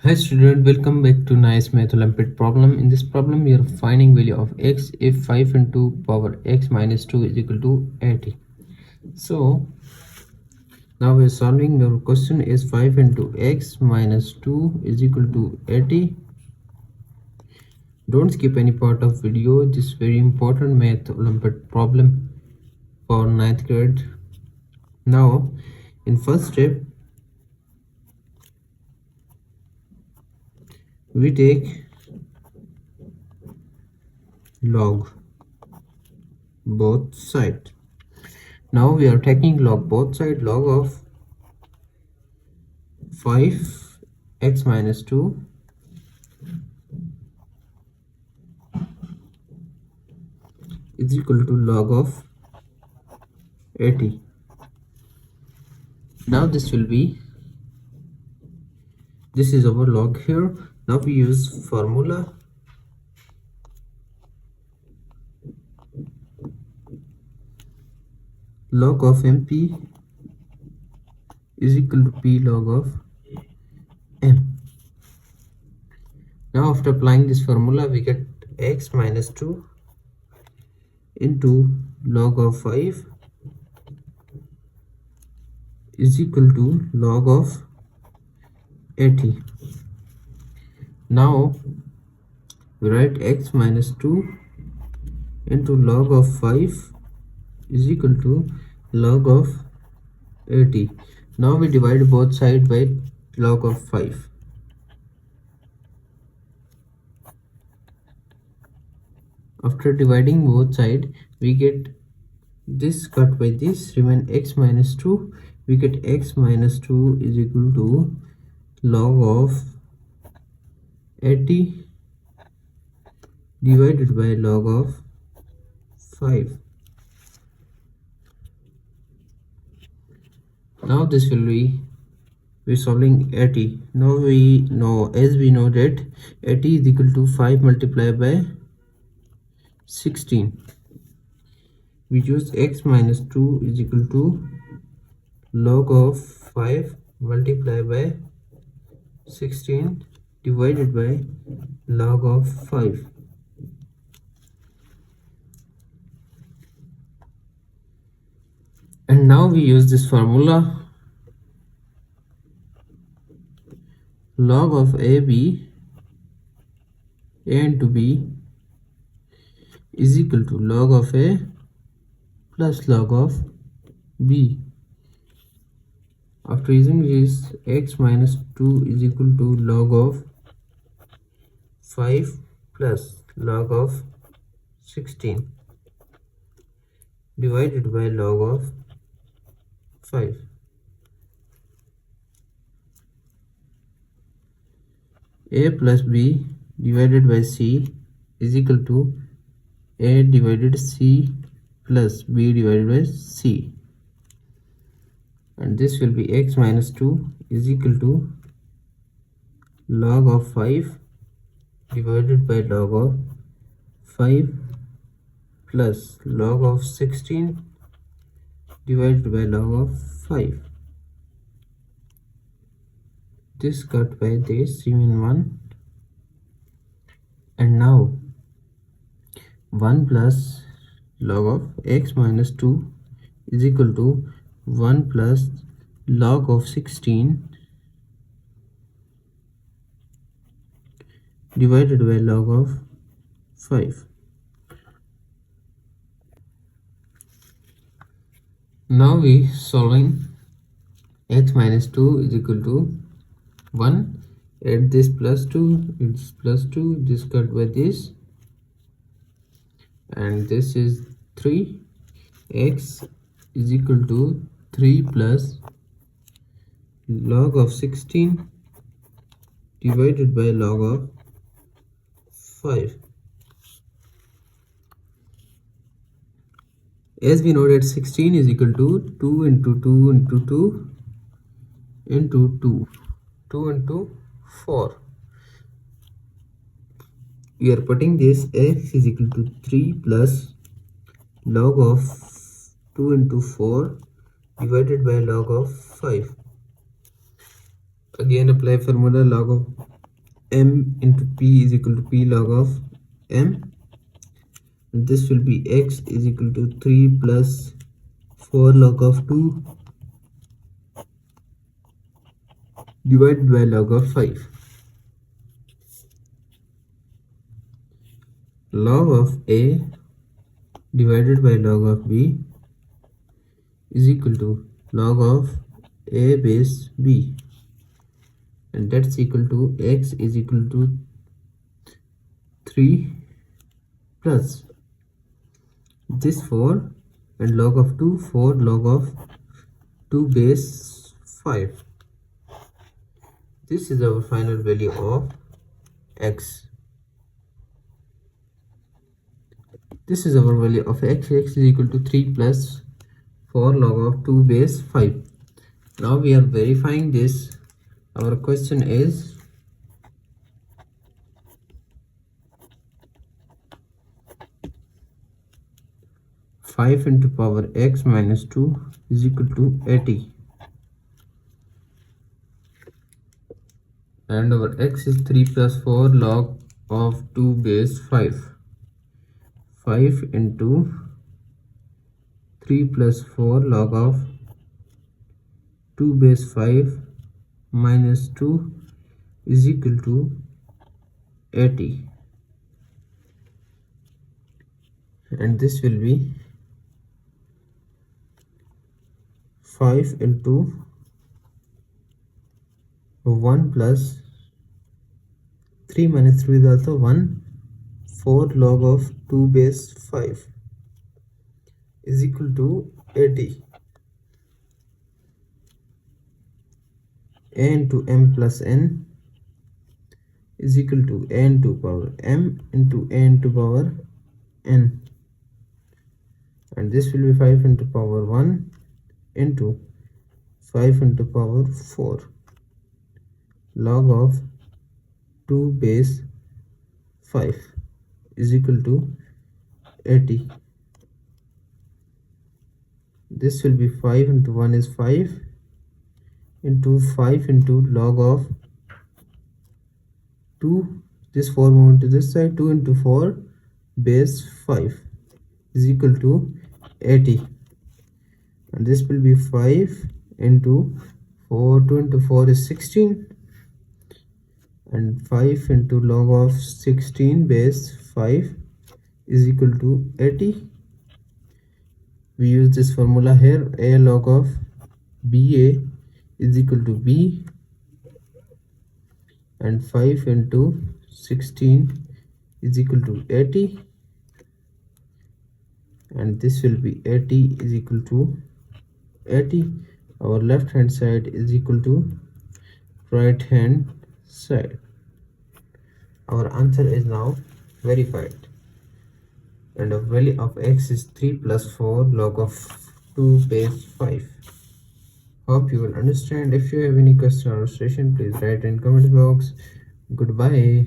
Hi student, welcome back to nice math Olympiad problem. In this problem, we are finding value of x if 5 into power x minus 2 is equal to 80. So now we are solving. Your question is 5 into x minus 2 is equal to 80. Don't skip any part of video. This is very important math Olympiad problem for 9th grade. Now in first step, we take log both sides. Now we are taking log both sides. Log of 5x minus 2 is equal to log of 80. Now this is our log here. Now we use formula log of MP is equal to P log of M. Now after applying this formula, we get x minus 2 into log of 5 is equal to log of 80. Now we write x minus 2 into log of 5 is equal to log of 80. Now we divide both sides by log of 5. After dividing both sides, we get this cut by this, remain x minus 2. We get x minus 2 is equal to log of 80 divided by log of 5. Now this will be we're solving 80. Now we know, as we know that 80 is equal to 5 multiplied by 16. We use x minus 2 is equal to log of 5 multiplied by 16 divided by log of 5. And now we use this formula log of AB, A into B is equal to log of A plus log of B. After using this, x minus 2 is equal to log of 5 plus log of 16 divided by log of 5. A plus B divided by C is equal to A divided C plus B divided by C. And this will be x minus 2 is equal to log of 5 divided by log of 5 plus log of 16 divided by log of 5. This cut by this remain 1. And now 1 plus log of x minus 2 is equal to 1 plus log of 16 divided by log of 5. Now we solving x minus 2 is equal to 1. Add this plus 2, it's plus 2, this cut by this, and this is 3. X is equal to 3 plus log of 16 divided by log of 5. As we know that 16 is equal to 2 into 2 into 2 into 2 into 4. We are putting this x is equal to 3 plus log of 2 into 4 divided by log of 5. Again apply formula log of m into p is equal to p log of m. This will be x is equal to 3 plus 4 log of 2 divided by log of 5. Log of a divided by log of b is equal to log of a base b, and that's equal to x is equal to 3 plus this 4 and log of 2 4 log of 2 base 5. This is our final value of x. This is our value of x. X is equal to 3 plus 4 log of 2 base 5. Now we are verifying this. Our question is five into power x minus 2 is equal to 80, and our x is 3 plus 4 log of 2 base 5. 5 into 3 plus 4 log of 2 base 5 minus 2 is equal to 80, and this will be 5 into 1 plus 3 minus 3 is also 1. 4 log of 2 base 5 is equal to 80. A into m plus n is equal to a into power m into a into power n, and this will be 5 into power 1 into 5 into power 4 log of 2 base 5 is equal to 80. This will be 5 into 1 is 5 into 5 into log of 2, this 4 moving to this side, 2 into 4 base 5 is equal to 80, and this will be 5 into 4, 2 into 4 is 16, and 5 into log of 16 base 5 is equal to 80. We use this formula here, a log of ba is equal to b, and 5 into 16 is equal to 80, and this will be 80 is equal to 80. Our left hand side is equal to right hand side. Our answer is now verified, and the value of x is 3 plus 4 log of 2 base 5. Hope you will understand. If you have any question or suggestion, please write in comment box. Goodbye.